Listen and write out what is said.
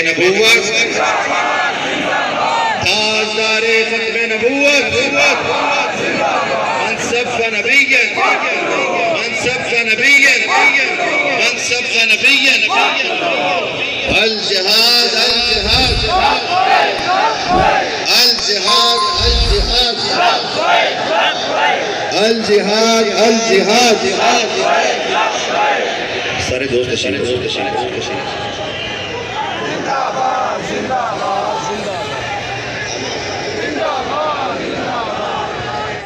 नबूवत, ताजदारे खत्म नबूवत, मनसब का नबीयन, मनसब का नबीयन, मनसब का नबीयन। अल जिहाद अल जिहाद अल जिहाद अल जिहाद अल जिहाद। सारे दोस्त